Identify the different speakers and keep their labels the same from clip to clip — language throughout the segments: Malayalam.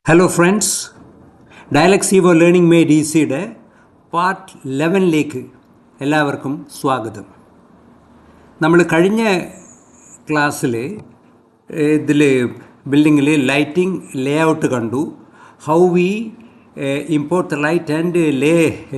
Speaker 1: Hello friends, DIALux evo learning made ഈസിയുടെ പാർട്ട് 11ലേക്ക് എല്ലാവർക്കും സ്വാഗതം. നമ്മൾ കഴിഞ്ഞ ക്ലാസ്സിൽ ഇതിൽ ബിൽഡിങ്ങിൽ ലൈറ്റിംഗ് ലേ ഔട്ട് കണ്ടു. How we import the light and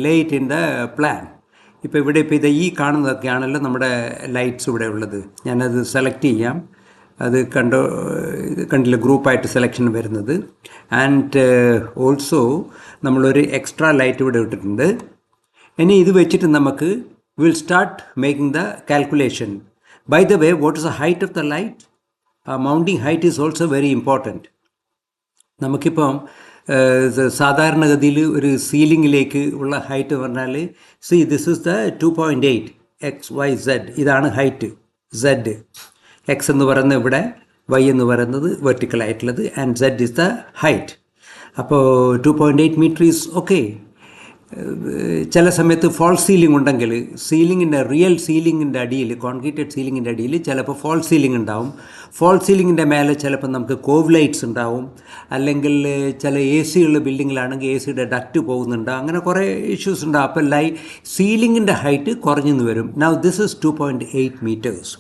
Speaker 1: lay it in the plan. ഇപ്പോൾ ഇത് ഈ കാണുന്നതൊക്കെയാണല്ലോ നമ്മുടെ ലൈറ്റ്സ് ഇവിടെ ഉള്ളത്. ഞാനത് സെലക്ട് ചെയ്യാം. അത് കണ്ടില്ല, ഗ്രൂപ്പായിട്ട് സെലക്ഷൻ വരുന്നത്. ആൻഡ് ഓൾസോ നമ്മളൊരു എക്സ്ട്രാ ലൈറ്റ് ഇവിടെ ഇട്ടിട്ടുണ്ട്. ഇനി ഇത് വെച്ചിട്ട് നമുക്ക് will start making the calculation. By the way, what is the height of the light? Mounting height is also very important. നമുക്കിപ്പം സാധാരണഗതിയിൽ ഒരു സീലിങ്ങിലേക്ക് ഉള്ള ഹൈറ്റ് പറഞ്ഞാൽ, see this is the 2.8 XYZ. ഇതാണ് ഹൈറ്റ് Z. എക്സ് എന്ന് പറയുന്നത് ഇവിടെ, വൈ എന്ന് പറയുന്നത് വെർട്ടിക്കലായിട്ടുള്ളത്, and Z is the height. അപ്പോൾ 2.8 മീറ്റർ ഈസ് ഓക്കെ. ചില സമയത്ത് ഫോൾസ് സീലിംഗ് ഉണ്ടെങ്കിൽ, സീലിങ്ങിൻ്റെ റിയൽ സീലിങ്ങിൻ്റെ അടിയിൽ, കോൺക്രീറ്റഡ് സീലിങ്ങിൻ്റെ അടിയിൽ ചിലപ്പോൾ ഫോൾസ് സീലിംഗ് ഉണ്ടാവും. ഫോൾസ് സീലിങ്ങിൻ്റെ മേലെ ചിലപ്പോൾ നമുക്ക് കോവ് ലൈറ്റ്സ് ഉണ്ടാവും. അല്ലെങ്കിൽ ചില AC ഉള്ള ബിൽഡിങ്ങിലാണെങ്കിൽ AC യുടെ ഡക്റ്റ് പോകുന്നുണ്ടാവും. അങ്ങനെ കുറേ ഇഷ്യൂസ് ഉണ്ടാവും. അപ്പോൾ സീലിങ്ങിൻ്റെ ഹൈറ്റ് കുറഞ്ഞെന്ന് വരും. Now this is 2.8 metres.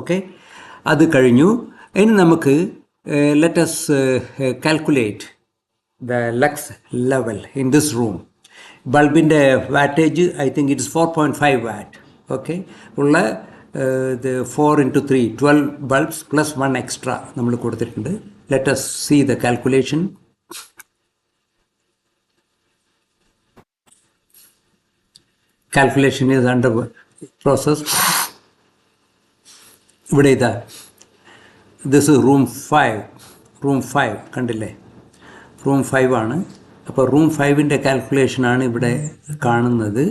Speaker 1: Okay, അത് കഴിഞ്ഞു. ഇനി നമുക്ക് let us calculate the lux level in this room. ബൾബിൻ്റെ wattage I think it is 4.5 watt. Okay, ഉള്ള 4 into 3 12 ബൾബ്സ് പ്ലസ് 1 എക്സ്ട്രാ നമ്മൾ കൊടുത്തിട്ടുണ്ട്. Let us see the calculation. Calculation is under process. ഇവിടെ ഇതാ, ദിസ് ഇസ് റൂം 5 കണ്ടില്ലേ? റൂം 5 ആണ്. അപ്പോൾ റൂം 5ൻ്റെ കാൽക്കുലേഷനാണ് ഇവിടെ കാണുന്നത്.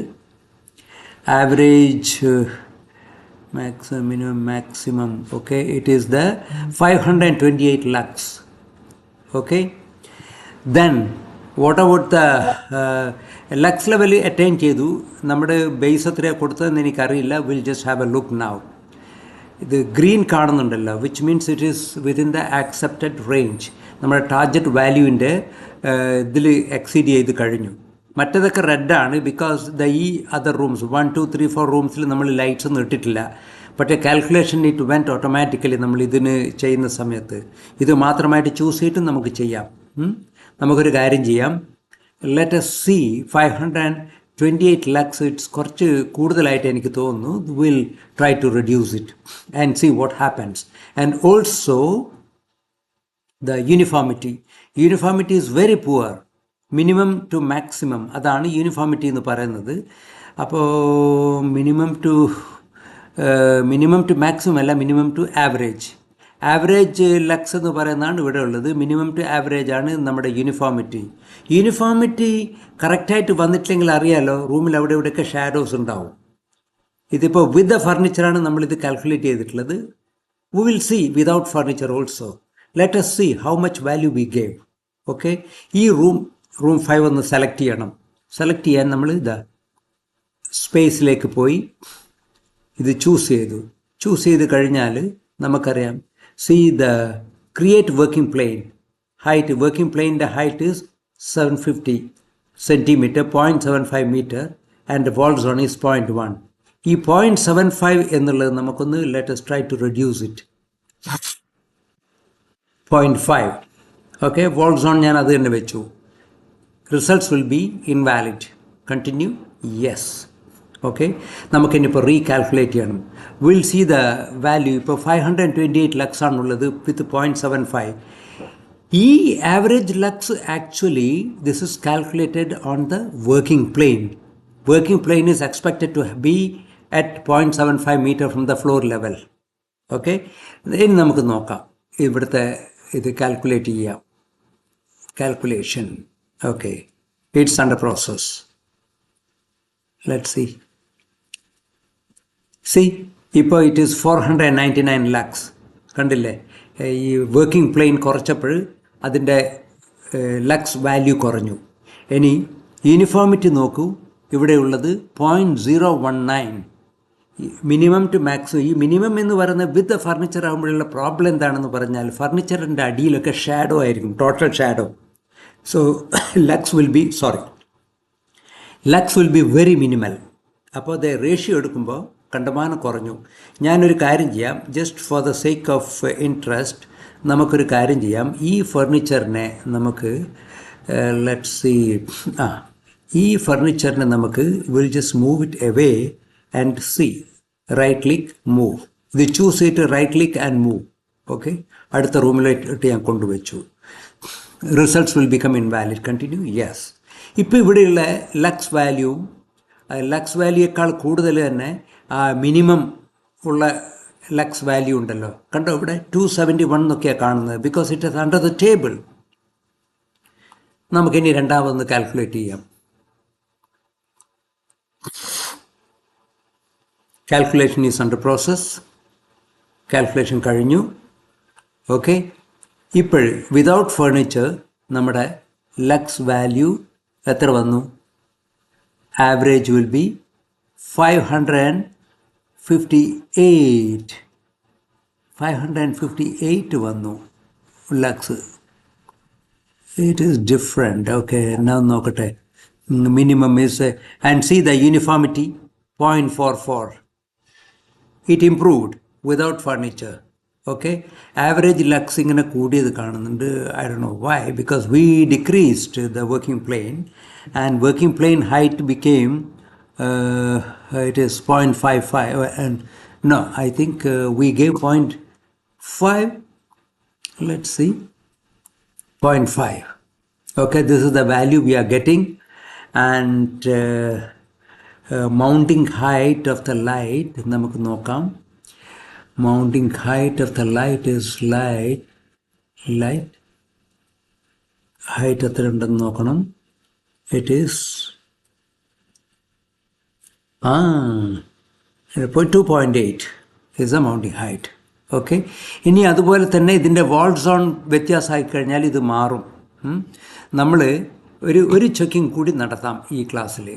Speaker 1: Average maximum okay, it is the 528 lux. Okay, then what about the lux level attain ചെയ്തു. നമ്മുടെ ബേസ് എത്രയാണ് കൊടുത്തതെന്ന് എനിക്കറിയില്ല. Will just have A look now. ഇത് ഗ്രീൻ കാണുന്നുണ്ടല്ലോ, which means it is within the accepted range. നമ്മുടെ ടാർജറ്റ് വാല്യൂവിൻ്റെ ഇതിൽ എക്സീഡ് ചെയ്ത് കഴിഞ്ഞു. മറ്റേതൊക്കെ റെഡാണ്, ബിക്കോസ് ഈ അതർ റൂംസ് 1 2 3 4 റൂംസിൽ നമ്മൾ ലൈറ്റ്സ് ഒന്നും ഇട്ടിട്ടില്ല. പക്ഷേ കാൽക്കുലേഷൻ ഇറ്റ് വെൻറ്റ് ഓട്ടോമാറ്റിക്കലി. നമ്മൾ ഇതിന് ചെയ്യുന്ന സമയത്ത് ഇത് മാത്രമായിട്ട് ചൂസ് ചെയ്തിട്ടും നമുക്ക് ചെയ്യാം. നമുക്കൊരു കാര്യം ചെയ്യാം. Let us see 528 lakhs. It's കുറച്ച് കൂടുതലായിട്ട് എനിക്ക് തോന്നുന്നു. Will try to reduce it and see what happens. And also the uniformity is very poor. Minimum to maximum, അതാണ് യൂണിഫോമിറ്റി എന്ന് പറയുന്നത്. അപ്പോൾ മിനിമം ടു മാക്സിമം അല്ല, minimum to average. Average lux എന്ന് പറയുന്നതാണ് ഇവിടെ ഉള്ളത്. മിനിമം ടു ആവറേജ് ആണ് നമ്മുടെ യൂണിഫോമിറ്റി കറക്റ്റായിട്ട് വന്നിട്ടില്ലെങ്കിൽ അറിയാലോ, റൂമിൽ അവിടെ ഇവിടെയൊക്കെ ഷാഡോസ് ഉണ്ടാവും. ഇതിപ്പോൾ വിത്ത് ദ ഫർണിച്ചറാണ് നമ്മളിത് കാൽക്കുലേറ്റ് ചെയ്തിട്ടുള്ളത്. We will see without furniture also. ലെറ്റ് us see how much value we gave. Okay, ഈ റൂം 5 ഒന്ന് സെലക്ട് ചെയ്യണം. സെലക്ട് ചെയ്യാൻ നമ്മൾ ഇതാ സ്പേസിലേക്ക് പോയി ഇത് ചൂസ് ചെയ്ത് കഴിഞ്ഞാൽ നമുക്കറിയാം. See the create working plane height. Working plane the height is 750 centimeter, 0.75 meter, and the wall zone is 0.1. ഈ 0.75 എന്നുള്ളത് നമുക്കൊന്ന് let us try to reduce it. 0.5. Okay, wall zone ഞാൻ അത് തന്നെ വെച്ചു. Results will be invalid. Continue. Yes. Okay, നമുക്കിനിപ്പോൾ റീകാൽക്കുലേറ്റ് ചെയ്യണം. Will see the value. ഇപ്പോൾ 528 ലക്സ് ആണുള്ളത് വിത്ത് 0.75. ഈ average lux actually this is calculated on the working plane. Working plane is expected to be at 0.75 metre from the floor level. Okay, ഇനി നമുക്ക് നോക്കാം. ഇവിടുത്തെ ഇത് കാൽക്കുലേറ്റ് ചെയ്യാം. Calculation okay, it's under process. Let's see ഇപ്പോൾ ഇറ്റ് ഈസ് 499 lakhs. കണ്ടില്ലേ? ഈ വർക്കിംഗ് പ്ലെയിൻ കുറച്ചപ്പോൾ അതിൻ്റെ ലക്സ് വാല്യൂ കുറഞ്ഞു. ഇനി യൂണിഫോമിറ്റി നോക്കൂ. ഇവിടെയുള്ളത് 0.019. Minimum to maximum. ഈ മിനിമം എന്ന് പറയുന്നത് വിത്ത് ഫർണിച്ചർ ആകുമ്പോഴുള്ള പ്രോബ്ലം എന്താണെന്ന് പറഞ്ഞാൽ, ഫർണിച്ചറിൻ്റെ അടിയിലൊക്കെ ഷാഡോ ആയിരിക്കും, total shadow. So lux will be, lux will be very minimal. അപ്പോൾ അത് റേഷ്യോ എടുക്കുമ്പോൾ കണ്ടമാനം കുറഞ്ഞു. ഞാനൊരു കാര്യം ചെയ്യാം, just for the sake of interest നമുക്കൊരു കാര്യം ചെയ്യാം. ഈ ഫർണിച്ചറിനെ നമുക്ക് ലെറ്റ്സ് സീ, ഈ ഫർണിച്ചറിനെ നമുക്ക് will just move it away and see. Right click move, ഇത് ചൂസ് ചെയ്തിട്ട് right click and move. Okay, അടുത്ത റൂമിലേക്ക് ഞാൻ കൊണ്ടുവച്ചു. Results will become invalid. Continue. Yes. ഇപ്പോൾ ഇവിടെയുള്ള ലക്സ് വാല്യൂയേക്കാൾ കൂടുതൽ തന്നെ മിനിമം ഉള്ള ലക്സ് വാല്യൂ ഉണ്ടല്ലോ, കണ്ടോ ഇവിടെ 271 എന്നൊക്കെയാണ് കാണുന്നത്, because it is under the table. നമുക്കിനി രണ്ടാമതൊന്ന് കാൽക്കുലേറ്റ് ചെയ്യാം. Calculation is under process. Calculation കഴിഞ്ഞു. ഓക്കെ, ഇപ്പോൾ വിതൗട്ട് ഫർണിച്ചർ നമ്മുടെ ലക്സ് വാല്യൂ എത്ര വന്നു? ആവറേജ് വിൽ ബി 558 വന്നു lux. It is different. Okay, ഞാൻ നോക്കട്ടെ. Minimum is and see the uniformity 0.44. It improved without furniture. Okay, average lux ഇങ്ങനെ കൂടിയത് കാണുന്നുണ്ട്. I don't know why, because we decreased the working plane and working plain height becomes it is 0.55 and no, I think we gave 0.5. Let's see, 0.5. Okay, this is the value we are getting. And mounting height of the light നമുക്ക് നോക്കാം. Mounting height of the light is light height എത്ര ഉണ്ടെന്ന് നോക്കണം. It is 2.8 is the mounting height. Okay, ഇനി അതുപോലെ തന്നെ ഇതിൻ്റെ വാൾ സോൺ വ്യത്യാസമായി കഴിഞ്ഞാൽ ഇത് മാറും. നമ്മൾ ഒരു ചെക്കിംഗ് കൂടി നടത്താം ഈ ക്ലാസ്സിൽ.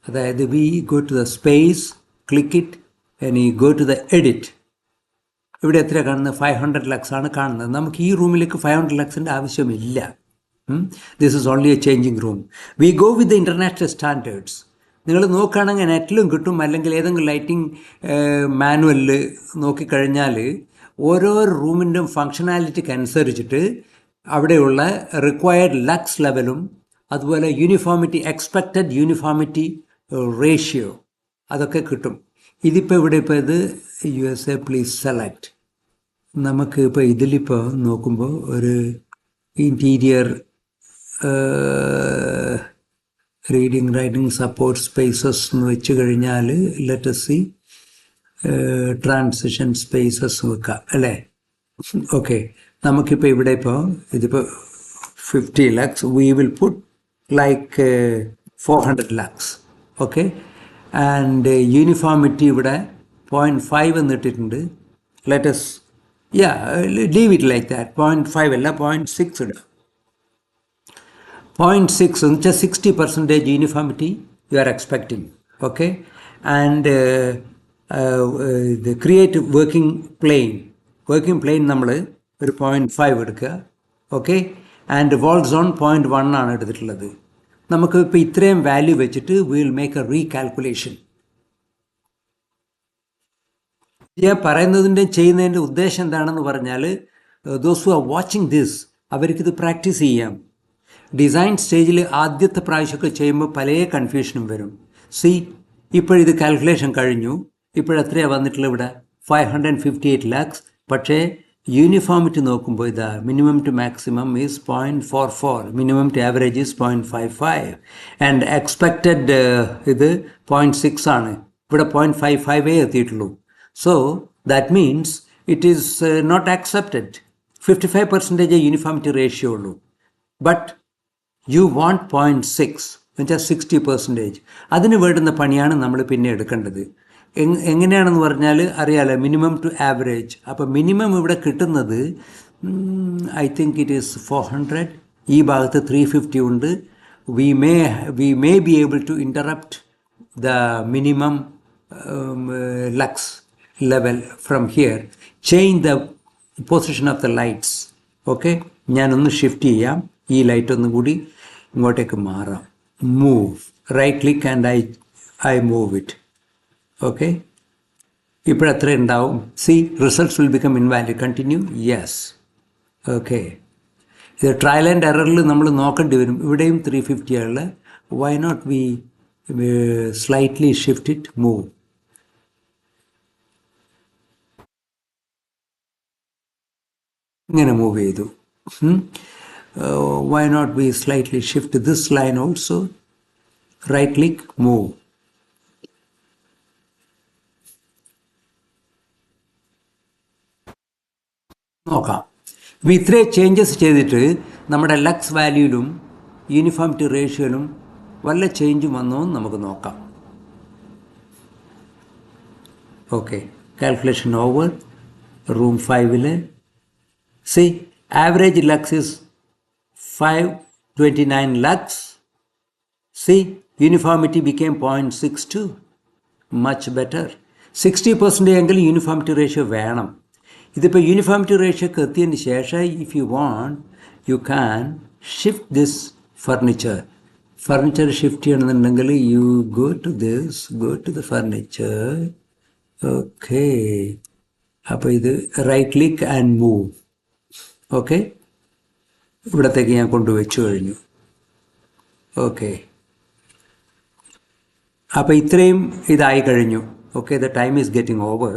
Speaker 1: അതായത് we go to the space, click it and you go to the edit. ഇവിടെ എത്ര കാണുന്നത്? 500 ലക്സ് ആണ് കാണുന്നത്. നമുക്ക് ഈ റൂമിലേക്ക് 500 ലക്സിൻ്റെ ആവശ്യമില്ല. This is only A changing room. We go with the international standards. നിങ്ങൾ നോക്കുകയാണെങ്കിൽ നെറ്റിലും കിട്ടും, അല്ലെങ്കിൽ ഏതെങ്കിലും ലൈറ്റിംഗ് മാനുവലിൽ നോക്കിക്കഴിഞ്ഞാൽ ഓരോ റൂമിൻ്റെയും ഫങ്ഷനാലിറ്റിക്ക് അനുസരിച്ചിട്ട് അവിടെയുള്ള റിക്വയർഡ് ലക്സ് ലെവലും അതുപോലെ യൂണിഫോമിറ്റി, എക്സ്പെക്റ്റഡ് യൂണിഫോമിറ്റി റേഷ്യോ അതൊക്കെ കിട്ടും. ഇതിപ്പോൾ ഇവിടെ ഇപ്പോൾ ഇത് USA പ്ലീസ് സെലക്ട്. നമുക്ക് ഇപ്പോൾ ഇതിലിപ്പോൾ നോക്കുമ്പോൾ ഒരു interior reading writing support spaces എന്ന് വെച്ച് കഴിഞ്ഞാൽ let us see transition spaces വെക്കാം അല്ലേ. ഓക്കെ, നമുക്കിപ്പോൾ ഇവിടെ ഇപ്പോൾ ഇതിപ്പോൾ 50 lakhs, we will put like 400 lakhs. Okay, and uniformity ഇവിടെ 0.5 എന്നിട്ടിട്ടുണ്ട്. Let us leave it like that. 0.5 അല്ല 0.6 ഇടുക. 0.6 എന്ന് വെച്ചാൽ 60% uniformity you are expecting. Okay, and create working plane നമ്മൾ ഒരു 0.5 എടുക്കുക. ഓക്കെ, ആൻഡ് വാൾ സോൺ 0.1 ആണ് എടുത്തിട്ടുള്ളത്. നമുക്ക് ഇപ്പോൾ ഇത്രയും വാല്യൂ വെച്ചിട്ട് we will make a recalculation. ഞാൻ പറയുന്നതിൻ്റെ ചെയ്യുന്നതിൻ്റെ ഉദ്ദേശം എന്താണെന്ന് പറഞ്ഞാൽ those who are watching this അവർക്കിത് പ്രാക്ടീസ് ചെയ്യാം. ഡിസൈൻ സ്റ്റേജിൽ ആദ്യത്തെ പ്രാവശ്യമൊക്കെ ചെയ്യുമ്പോൾ പല കൺഫ്യൂഷനും വരും. ഇപ്പോഴിത് കാൽക്കുലേഷൻ കഴിഞ്ഞു. ഇപ്പോഴെത്രയാണ് വന്നിട്ടുള്ളത്? ഇവിടെ 558 lakhs. പക്ഷേ യൂണിഫോമിറ്റി നോക്കുമ്പോൾ ഇതാ minimum to maximum is 0.44, minimum to average is 0.55 and expected ഇത് 0.6 ആണ്. ഇവിടെ 0.55 എത്തിയിട്ടുള്ളൂ. So that means it is not accepted. 55% uniformity ratio ഉള്ളൂ. ബട്ട് യു വാണ്ട് 0.6 എന്നുവെച്ചാൽ 60%. അതിന് വേണ്ടുന്ന പണിയാണ് നമ്മൾ പിന്നെ എടുക്കേണ്ടത്. എങ്ങനെയാണെന്ന് പറഞ്ഞാൽ അറിയാലോ, മിനിമം ടു ആവറേജ്. അപ്പോൾ മിനിമം ഇവിടെ കിട്ടുന്നത് ഐ തിങ്ക് ഇറ്റ് ഈസ് 400. ഈ ഭാഗത്ത് 350 ഉണ്ട്. We may be able to interrupt the minimum lux level from here, change the position of the lights. Okay, ഞാനൊന്ന് ഷിഫ്റ്റ് ചെയ്യാം. ഈ ലൈറ്റ് ഒന്നും കൂടി ഇങ്ങോട്ടേക്ക് മാറാം. Move, right click and I move it. Okay, ഇപ്പോഴെത്ര ഉണ്ടാവും? See, results will become invalid. Continue. Yes. Okay, ഇത് ട്രയൽ ആൻഡ് എററിൽ നമ്മൾ നോക്കേണ്ടി വരും. ഇവിടെയും 350 ആണുള്ള. Why not we slightly shift it, move. ഇങ്ങനെ മൂവ് ചെയ്തു. Why not we slightly shift this line also? Right click, move. നോക്കാം. അപ്പോൾ ഇത്രയും ചേഞ്ചസ് ചെയ്തിട്ട് നമ്മുടെ ലക്സ് വാല്യൂയിലും യൂണിഫോമിറ്റി റേഷ്യോയിലും വല്ല ചേഞ്ചും വന്നോ എന്ന് നമുക്ക് നോക്കാം. Okay, calculation over. Room 5 see, average lux is 529 lux. See, uniformity became 0.62. Much better. 60% എങ്കിലും യൂണിഫോമിറ്റി റേഷ്യോ വേണം. ഇതിപ്പോൾ യൂണിഫോമിറ്റി റേഷ്യോക്ക് എത്തിയതിന് ശേഷം if you want you can shift this furniture. Furniture shift ചെയ്യണമെന്നുണ്ടെങ്കിൽ you go to this, go to the furniture. Okay, അപ്പോൾ ഇത് right click and move. Okay, ഇവിടത്തേക്ക് ഞാൻ കൊണ്ടുവച്ചു കഴിഞ്ഞു. ഓക്കെ, അപ്പോൾ ഇത്രയും ഇതായി കഴിഞ്ഞു. Okay, the time is getting over.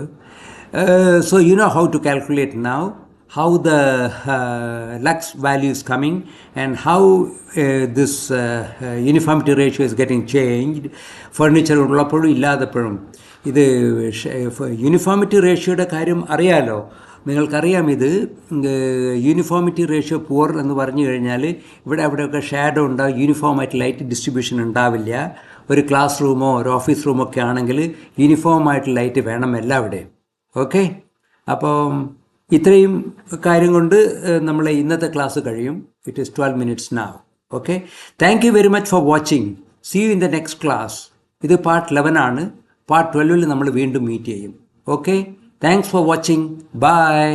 Speaker 1: So you know how to calculate now how the lux value is coming and how this uniformity ratio is getting changed. Furniture ഉള്ളപ്പോഴും ഇല്ലാത്തപ്പോഴും ഇത് യൂണിഫോമിറ്റി റേഷ്യോയുടെ കാര്യം അറിയാലോ. നിങ്ങൾക്കറിയാം, ഇത് യൂണിഫോമിറ്റി റേഷ്യോ പുവർ എന്ന് പറഞ്ഞു കഴിഞ്ഞാൽ ഇവിടെ അവിടെയൊക്കെ ഷാഡോ ഉണ്ടാവും, യൂണിഫോമായിട്ട് ലൈറ്റ് ഡിസ്ട്രിബ്യൂഷൻ ഉണ്ടാവില്ല. ഒരു ക്ലാസ് റൂമോ ഒരു ഓഫീസ് റൂമോ ഒക്കെ ആണെങ്കിൽ യൂണിഫോമായിട്ട് ലൈറ്റ് വേണം എല്ലാവിടെയും. ഓക്കെ, അപ്പം ഇത്രയും കാര്യം കൊണ്ട് നമ്മളെ ഇന്നത്തെ ക്ലാസ് കഴിയും. It is 12 minutes now. Okay, thank you very much for watching. See you in the next class. ഇത് പാർട്ട് 11 ആണ്. പാർട്ട് 12 നമ്മൾ വീണ്ടും മീറ്റ് ചെയ്യും. Okay, thanks for watching. By.